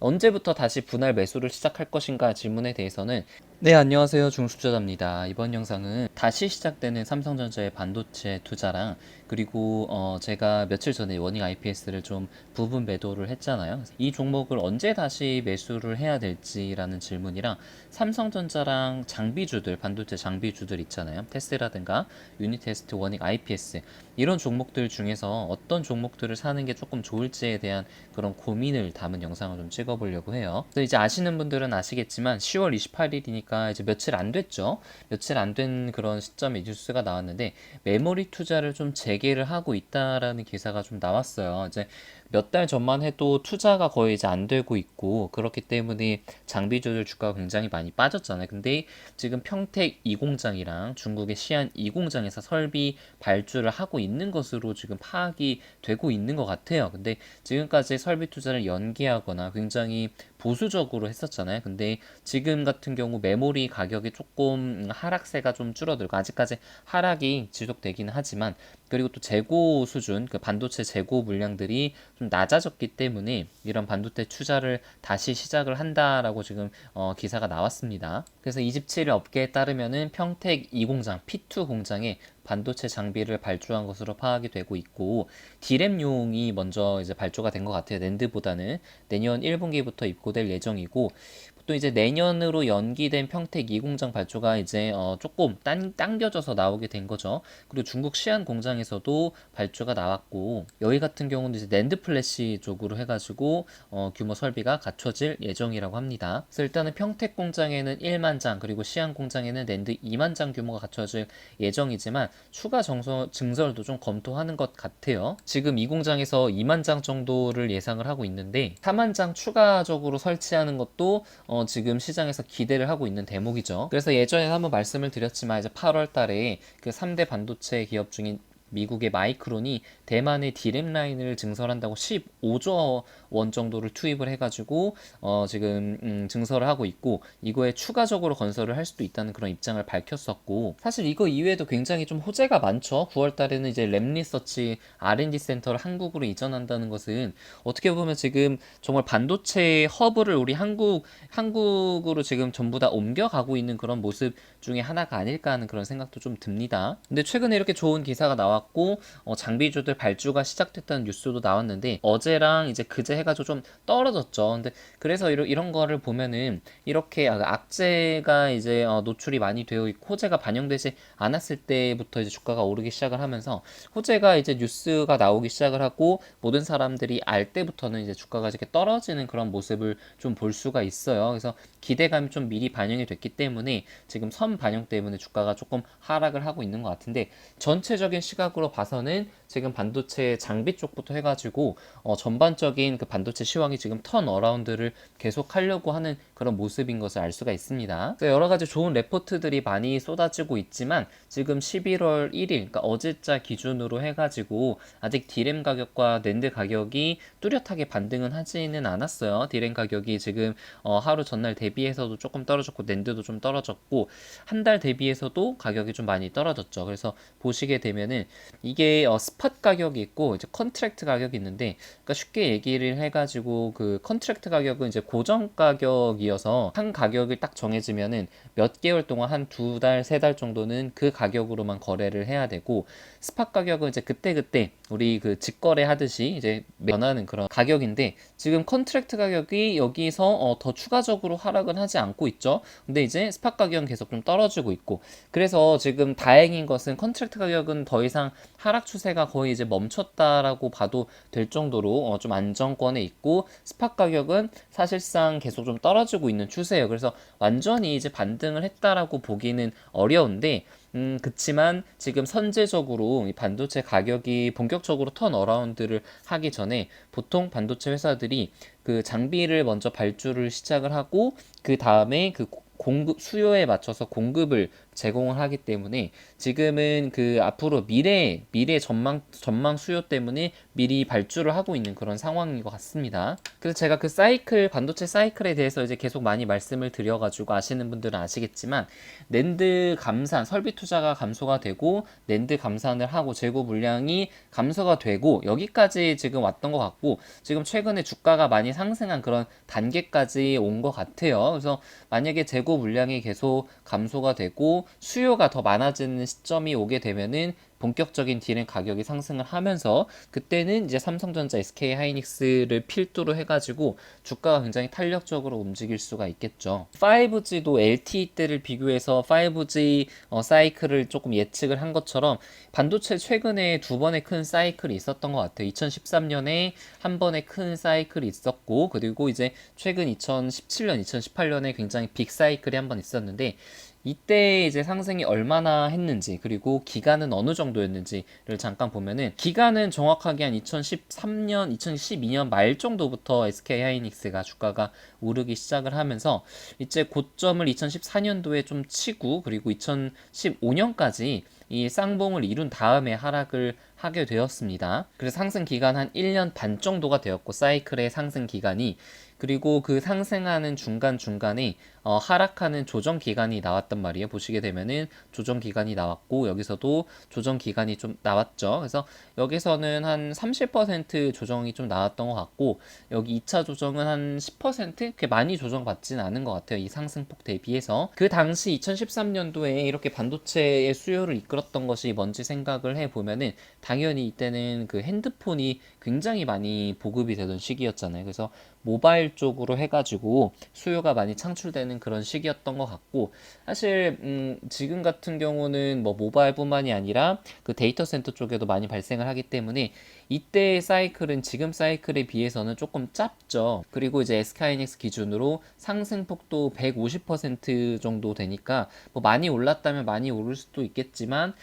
언제부터 다시 분할 매수를 시작할 것인가 질문에 대해서는 네, 안녕하세요. 중수투자자입니다. 이번 영상은 다시 시작되는 삼성전자의 반도체 투자랑 그리고 제가 며칠 전에 워닝 IPS를 좀 부분 매도를 했잖아요. 이 종목을 언제 다시 매수를 해야 될지라는 질문이랑 삼성전자랑 장비주들, 반도체 장비주들 있잖아요. 테스라든가 유니테스트, 워닝 IPS 이런 종목들 중에서 어떤 종목들을 사는 게 조금 좋을지에 대한 그런 고민을 담은 영상을 좀 찍어보려고 해요. 그래서 이제 아시는 분들은 아시겠지만 10월 28일이니까 이제 며칠 안 됐죠. 며칠 안 된 그런 시점에 뉴스가 나왔는데 메모리 투자를 좀 재개를 하고 있다라는 기사가 좀 나왔어요. 이제 몇 달 전만 해도 투자가 거의 이제 안 되고 있고 그렇기 때문에 장비주들 주가가 굉장히 많이 빠졌잖아요. 근데 지금 평택 2공장이랑 중국의 시안 2공장에서 설비 발주를 하고 있는 것으로 지금 파악이 되고 있는 것 같아요. 근데 지금까지 설비 투자를 연기하거나 굉장히 보수적으로 했었잖아요. 근데 지금 같은 경우 메모리 가격이 조금 하락세가 좀 줄어들고 아직까지 하락이 지속되기는 하지만 그리고 또 재고 수준, 그 반도체 재고 물량들이 좀 낮아졌기 때문에 이런 반도체 투자를 다시 시작을 한다라고 지금 기사가 나왔습니다. 그래서 27일 업계에 따르면은 평택 2공장, P2 공장에 반도체 장비를 발주한 것으로 파악이 되고 있고 D램용이 먼저 이제 발주가 된 것 같아요. 낸드보다는 내년 1분기부터 입고될 예정이고 또 이제 내년으로 연기된 평택 2공장 발주가 이제 조금 당겨져서 나오게 된 거죠. 그리고 중국 시안 공장에서도 발주가 나왔고 여기 같은 경우는 이제 낸드 플래시 쪽으로 해가지고 규모 설비가 갖춰질 예정이라고 합니다. 그래서 일단은 평택 공장에는 1만 장 그리고 시안 공장에는 낸드 2만 장 규모가 갖춰질 예정이지만 추가 증설도 좀 검토하는 것 같아요. 지금 이 공장에서 2만 장 정도를 예상을 하고 있는데 4만 장 추가적으로 설치하는 것도 지금 시장에서 기대를 하고 있는 대목이죠. 그래서 예전에 한번 말씀을 드렸지만 이제 8월 달에 그 3대 반도체 기업 중인 미국의 마이크론이 대만의 디램 라인을 증설한다고 15조 원 정도를 투입을 해가지고 지금 증설을 하고 있고 이거에 추가적으로 건설을 할 수도 있다는 그런 입장을 밝혔었고 사실 이거 이외에도 굉장히 좀 호재가 많죠. 9월 달에는 이제 랩리서치 R&D 센터를 한국으로 이전한다는 것은 어떻게 보면 지금 정말 반도체 허브를 우리 한국으로 지금 전부 다 옮겨가고 있는 그런 모습 중에 하나가 아닐까 하는 그런 생각도 좀 듭니다. 근데 최근에 이렇게 좋은 기사가 나왔고 장비주들 발주가 시작됐다는 뉴스도 나왔는데 어제랑 이제 그제 해가지고 좀 떨어졌죠. 근데 그래서 이런 거를 보면은 이렇게 악재가 이제 노출이 많이 되어 있고 호재가 반영되지 않았을 때부터 이제 주가가 오르기 시작을 하면서 호재가 이제 뉴스가 나오기 시작을 하고 모든 사람들이 알 때부터는 이제 주가가 이렇게 떨어지는 그런 모습을 좀 볼 수가 있어요. 그래서 기대감이 좀 미리 반영이 됐기 때문에 지금 선 반영 때문에 주가가 조금 하락을 하고 있는 것 같은데 전체적인 시각으로 봐서는 지금 반도체 장비 쪽부터 해가지고 전반적인 그 반도체 시황이 지금 턴 어라운드를 계속 하려고 하는 그런 모습인 것을 알 수가 있습니다. 여러 가지 좋은 레포트들이 많이 쏟아지고 있지만 지금 11월 1일, 그러니까 어제자 기준으로 해가지고 아직 디램 가격과 낸드 가격이 뚜렷하게 반등은 하지는 않았어요. 디램 가격이 지금 하루 전날 대비해서도 조금 떨어졌고 낸드도 좀 떨어졌고 한 달 대비해서도 가격이 좀 많이 떨어졌죠. 그래서 보시게 되면은 이게 스팟 가격이 있고 이제 컨트랙트 가격이 있는데 그러니까 쉽게 얘기를 해가지고 그 컨트랙트 가격은 이제 고정 가격이어서 한 가격을 딱 정해지면은 몇 개월 동안 한 두 달, 세 달 정도는 그 가격으로만 거래를 해야 되고 스팟 가격은 이제 그때그때 우리 그 직거래 하듯이 이제 변하는 그런 가격인데 지금 컨트랙트 가격이 여기서 더 추가적으로 하락은 하지 않고 있죠. 근데 이제 스팟 가격은 계속 좀 떨어지고 있고 그래서 지금 다행인 것은 컨트랙트 가격은 더 이상 하락 추세가 거의 이제 멈췄다라고 봐도 될 정도로 좀 안정권에 있고 스팟 가격은 사실상 계속 좀 떨어지고 있는 추세예요. 그래서 완전히 이제 반등을 했다라고 보기는 어려운데 그치만 지금 선제적으로 이 반도체 가격이 본격적으로 턴 어라운드를 하기 전에 보통 반도체 회사들이 그 장비를 먼저 발주를 시작을 하고 그 다음에 그 공급 수요에 맞춰서 공급을 제공을 하기 때문에 지금은 그 앞으로 미래 전망 수요 때문에 미리 발주를 하고 있는 그런 상황인 것 같습니다. 그래서 제가 그 사이클, 반도체 사이클에 대해서 이제 계속 많이 말씀을 드려가지고 아시는 분들은 아시겠지만, 낸드 감산, 설비 투자가 감소가 되고 낸드 감산을 하고 재고 물량이 감소가 되고 여기까지 지금 왔던 것 같고, 지금 최근에 주가가 많이 상승한 그런 단계까지 온 것 같아요. 그래서 만약에 재고 물량이 계속 감소가 되고 수요가 더 많아지는 시점이 오게 되면은 본격적인 D램 가격이 상승을 하면서, 그때는 이제 삼성전자, SK 하이닉스를 필두로 해가지고 주가가 굉장히 탄력적으로 움직일 수가 있겠죠. 5G도 LTE 때를 비교해서 5G 사이클을 조금 예측을 한 것처럼 반도체 최근에 두 번의 큰 사이클이 있었던 것 같아요. 2013년에 한 번의 큰 사이클이 있었고, 그리고 이제 최근 2017년, 2018년에 굉장히 빅 사이클이 한 번 있었는데, 이때 이제 상승이 얼마나 했는지, 그리고 기간은 어느 정도였는지를 잠깐 보면은, 기간은 정확하게 한 2013년, 2012년 말 정도부터 SK 하이닉스가 주가가 오르기 시작을 하면서 이제 고점을 2014년도에 좀 치고, 그리고 2015년까지 이 쌍봉을 이룬 다음에 하락을 하게 되었습니다. 그래서 상승 기간 한 1년 반 정도가 되었고, 사이클의 상승 기간이. 그리고 그 상승하는 중간중간에 하락하는 조정 기간이 나왔단 말이에요. 보시게 되면은 조정 기간이 나왔고, 여기서도 조정 기간이 좀 나왔죠. 그래서 여기서는 한 30% 조정이 좀 나왔던 것 같고, 여기 2차 조정은 한 10%? 그렇게 많이 조정받진 않은 것 같아요. 이 상승폭 대비해서. 그 당시 2013년도에 이렇게 반도체의 수요를 이끌었던 것이 뭔지 생각을 해보면은, 당연히 이때는 그 핸드폰이 굉장히 많이 보급이 되던 시기였잖아요. 그래서 모바일 쪽으로 해가지고 수요가 많이 창출되는 그런 시기였던 것 같고, 사실 지금 같은 경우는 뭐 모바일뿐만이 아니라 그 데이터 센터 쪽에도 많이 발생을 하기 때문에 이때의 사이클은 지금 사이클에 비해서는 조금 짧죠. 그리고 이제 SK하이닉스 기준으로 상승폭도 150% 정도 되니까 뭐 많이 올랐다면 많이 오를 수도 있겠지만,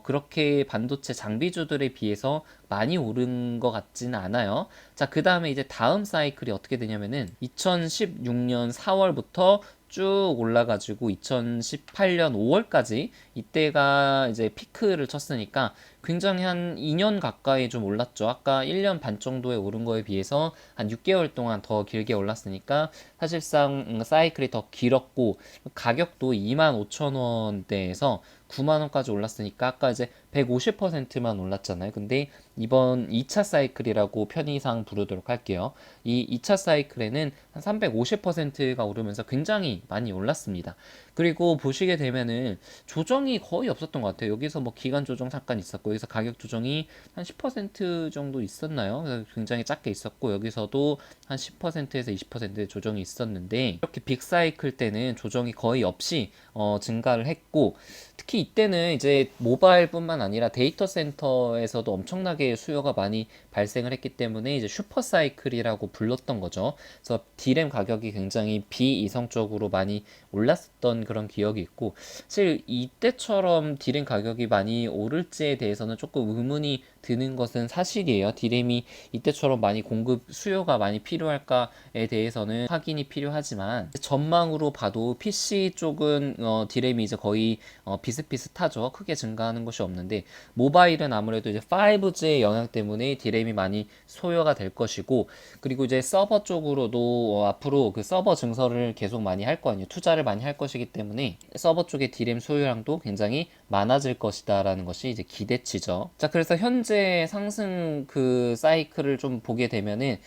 그렇게 반도체 장비주들에 비해서 많이 오른 것 같지는 않아요. 자, 그 다음에 이제 다음 사이클이 어떻게 되냐면은 2016년 4월부터 쭉 올라가지고 2018년 5월까지, 이때가 이제 피크를 쳤으니까 굉장히 한 2년 가까이 좀 올랐죠. 아까 1년 반 정도에 오른 거에 비해서 한 6개월 동안 더 길게 올랐으니까 사실상 사이클이 더 길었고, 가격도 25,000원대에서 9만원까지 올랐으니까 아까 이제 150%만 올랐잖아요. 근데 이번 2차 사이클이라고 편의상 부르도록 할게요. 이 2차 사이클에는 한 350%가 오르면서 굉장히 많이 올랐습니다. 그리고 보시게 되면은 조정이 거의 없었던 것 같아요. 여기서 뭐 기간 조정 잠깐 있었고, 여기서 가격 조정이 한 10% 정도 있었나요? 그래서 굉장히 작게 있었고, 여기서도 한 10%에서 20% 조정이 있었는데, 이렇게 빅 사이클 때는 조정이 거의 없이 증가를 했고, 특히 이때는 이제 모바일뿐만 아니라 데이터 센터에서도 엄청나게 수요가 많이 발생을 했기 때문에 이제 슈퍼 사이클이라고 불렀던 거죠. 그래서 D램 가격이 굉장히 비이성적으로 많이 올랐었던 그런 기억이 있고, 사실 이때처럼 D램 가격이 많이 오를지에 대해서는 조금 의문이 드는 것은 사실이에요. D램이 이때처럼 많이 공급 수요가 많이 필요할까에 대해서는 확인이 필요하지만, 전망으로 봐도 PC 쪽은 D램이 이제 거의 비슷비슷하죠. 크게 증가하는 것이 없는데, 모바일은 아무래도 이제 5G의 영향 때문에 D램이 많이 소요가 될 것이고, 그리고 이제 서버 쪽으로도 앞으로 그 서버 증설을 계속 많이 할 거 아니에요. 투자를 많이 할 것이기 때문에 서버 쪽의 D램 소요량도 굉장히 많아질 것이다라는 것이 이제 기대치죠. 자, 그래서 현재 상승 그 사이클을 좀 보게 되면은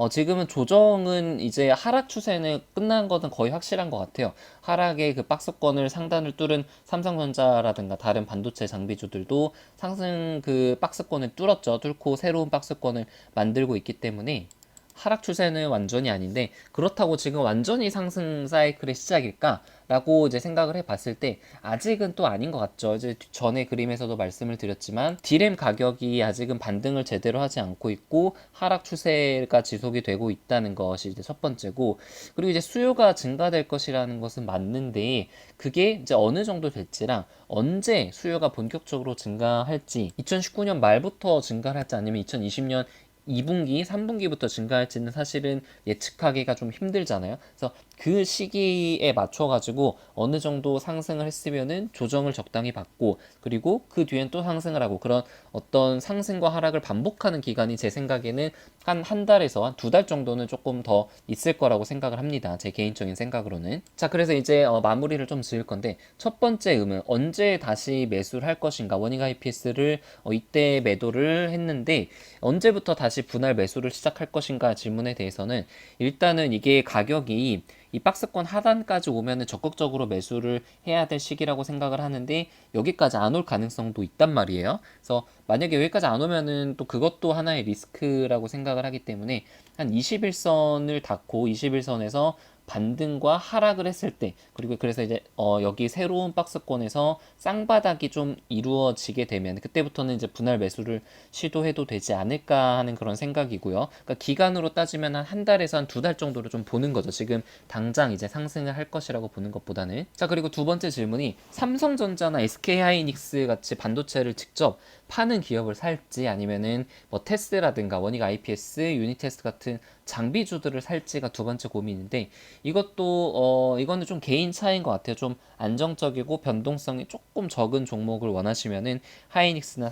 지금은 조정은 이제 하락 추세는 끝난 것은 거의 확실한 것 같아요. 하락의 그 박스권을 상단을 뚫은 삼성전자라든가 다른 반도체 장비주들도 상승 그 박스권을 뚫었죠. 뚫고 새로운 박스권을 만들고 있기 때문에 하락 추세는 완전히 아닌데, 그렇다고 지금 완전히 상승 사이클의 시작일까? 라고 이제 생각을 해봤을 때 아직은 또 아닌 것 같죠. 이제 전에 그림에서도 말씀을 드렸지만 D램 가격이 아직은 반등을 제대로 하지 않고 있고 하락 추세가 지속이 되고 있다는 것이 이제 첫 번째고, 그리고 이제 수요가 증가될 것이라는 것은 맞는데, 그게 이제 어느 정도 될지랑 언제 수요가 본격적으로 증가할지, 2019년 말부터 증가할지 아니면 2020년 2분기, 3분기부터 증가할지는 사실은 예측하기가 좀 힘들잖아요. 그래서 그 시기에 맞춰가지고 어느 정도 상승을 했으면은 조정을 적당히 받고, 그리고 그 뒤엔 또 상승을 하고, 그런 어떤 상승과 하락을 반복하는 기간이 제 생각에는 한 달에서 한 2달 정도는 조금 더 있을 거라고 생각을 합니다. 제 개인적인 생각으로는. 자, 그래서 이제 마무리를 좀 지을 건데, 첫 번째 음은 언제 다시 매수를 할 것인가. 원익 IPS를 이때 매도를 했는데 언제부터 다시 분할 매수를 시작할 것인가 질문에 대해서는, 일단은 이게 가격이 이 박스권 하단까지 오면은 적극적으로 매수를 해야 될 시기라고 생각을 하는데, 여기까지 안 올 가능성도 있단 말이에요. 그래서 만약에 여기까지 안 오면은 또 그것도 하나의 리스크라고 생각을 하기 때문에, 한 21선을 닫고 21선에서 반등과 하락을 했을 때, 그리고 그래서 이제 여기 새로운 박스권에서 쌍바닥이 좀 이루어지게 되면 그때부터는 이제 분할 매수를 시도해도 되지 않을까 하는 그런 생각이고요. 그러니까 기간으로 따지면 한 달에서 한 2달 정도를 좀 보는 거죠. 지금 당장 이제 상승을 할 것이라고 보는 것보다는. 자, 그리고 두 번째 질문이 삼성전자나 SK하이닉스 같이 반도체를 직접 파는 기업을 살지, 아니면은 뭐 테스라든가 원익 IPS, 유니테스트 같은 장비주들을 살지가 두 번째 고민인데, 이거는 좀 개인 차이인 것 같아요. 좀 안정적이고 변동성이 조금 적은 종목을 원하시면은 하이닉스나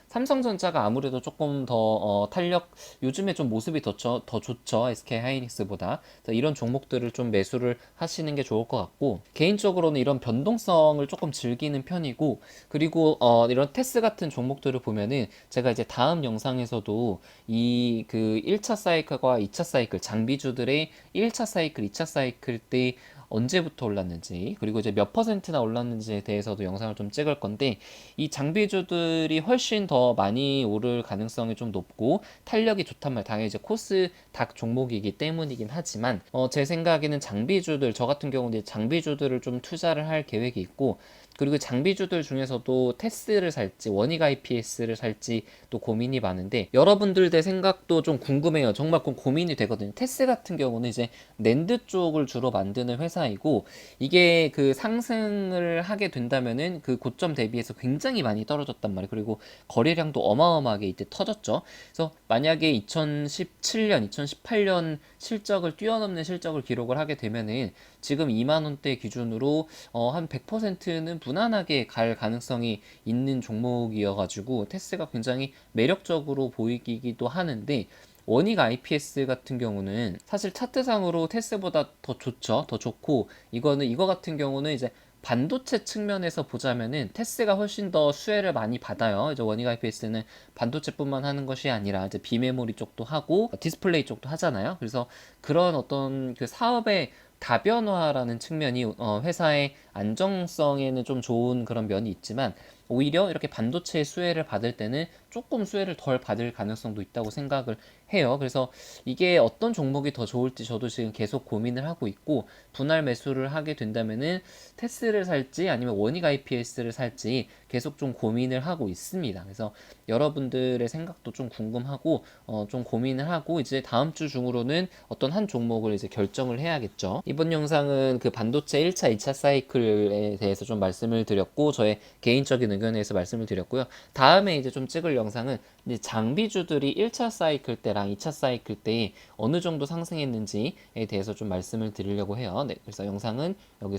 삼성전자가 아무래도 조금 더 탄력, 요즘에 좀 모습이 더 좋죠, SK 하이닉스보다. 이런 종목들을 좀 매수를 하시는 게 좋을 것 같고, 개인적으로는 이런 변동성을 조금 즐기는 편이고, 그리고 이런 테스 같은 종목들을 보면은 제가 이제 다음 영상에서도 이 그 1차 사이클과 2차 사이클, 장비주들의 1차 사이클, 2차 사이클 때 언제부터 올랐는지, 그리고 이제 몇 퍼센트나 올랐는지에 대해서도 영상을 좀 찍을 건데, 이 장비주들이 훨씬 더 많이 오를 가능성이 좀 높고 탄력이 좋단 말이에요. 당연히 이제 코스닥 종목이기 때문이긴 하지만, 제 생각에는 저 같은 경우는 장비주들을 좀 투자를 할 계획이 있고, 그리고 장비주들 중에서도 테스를 살지 원익 IPS를 살지 또 고민이 많은데, 여러분들의 생각도 좀 궁금해요. 정말 고민이 되거든요. 테스 같은 경우는 이제 낸드 쪽을 주로 만드는 회사이고, 이게 그 상승을 하게 된다면은 그 고점 대비해서 굉장히 많이 떨어졌단 말이에요. 그리고 거래량도 어마어마하게 이때 터졌죠. 그래서 만약에 2017년, 2018년 실적을 뛰어넘는 실적을 기록을 하게 되면은 지금 2만 원대 기준으로 한 100%는 무난하게 갈 가능성이 있는 종목이어가지고 테스가 굉장히 매력적으로 보이기도 하는데, 원익 IPS 같은 경우는 사실 차트상으로 테스보다 더 좋죠. 더 좋고, 이거 같은 경우는 이제 반도체 측면에서 보자면은 테스가 훨씬 더 수혜를 많이 받아요. 이제 원익 IPS는 반도체뿐만 하는 것이 아니라 이제 비메모리 쪽도 하고 디스플레이 쪽도 하잖아요. 그래서 그런 어떤 그 사업의 다변화라는 측면이 회사의 안정성에는 좀 좋은 그런 면이 있지만, 오히려 이렇게 반도체의 수혜를 받을 때는 조금 수혜를 덜 받을 가능성도 있다고 생각을 해요. 그래서 이게 어떤 종목이 더 좋을지 저도 지금 계속 고민을 하고 있고, 분할 매수를 하게 된다면은 테스를 살지 아니면 원익 IPS를 살지 계속 좀 고민을 하고 있습니다. 그래서 여러분들의 생각도 좀 궁금하고 좀 고민을 하고, 이제 다음 주 중으로는 어떤 한 종목을 이제 결정을 해야겠죠. 이번 영상은 그 반도체 1차, 2차 사이클에 대해서 좀 말씀을 드렸고, 저의 개인적인 의견에 대해서 말씀을 드렸고요. 다음에 이제 좀 찍을 영상은 이제 장비주들이 1차 사이클 때랑 2차 사이클 때 어느 정도 상승했는지에 대해서 좀 말씀을 드리려고 해요. 네, 그래서 영상은 여기서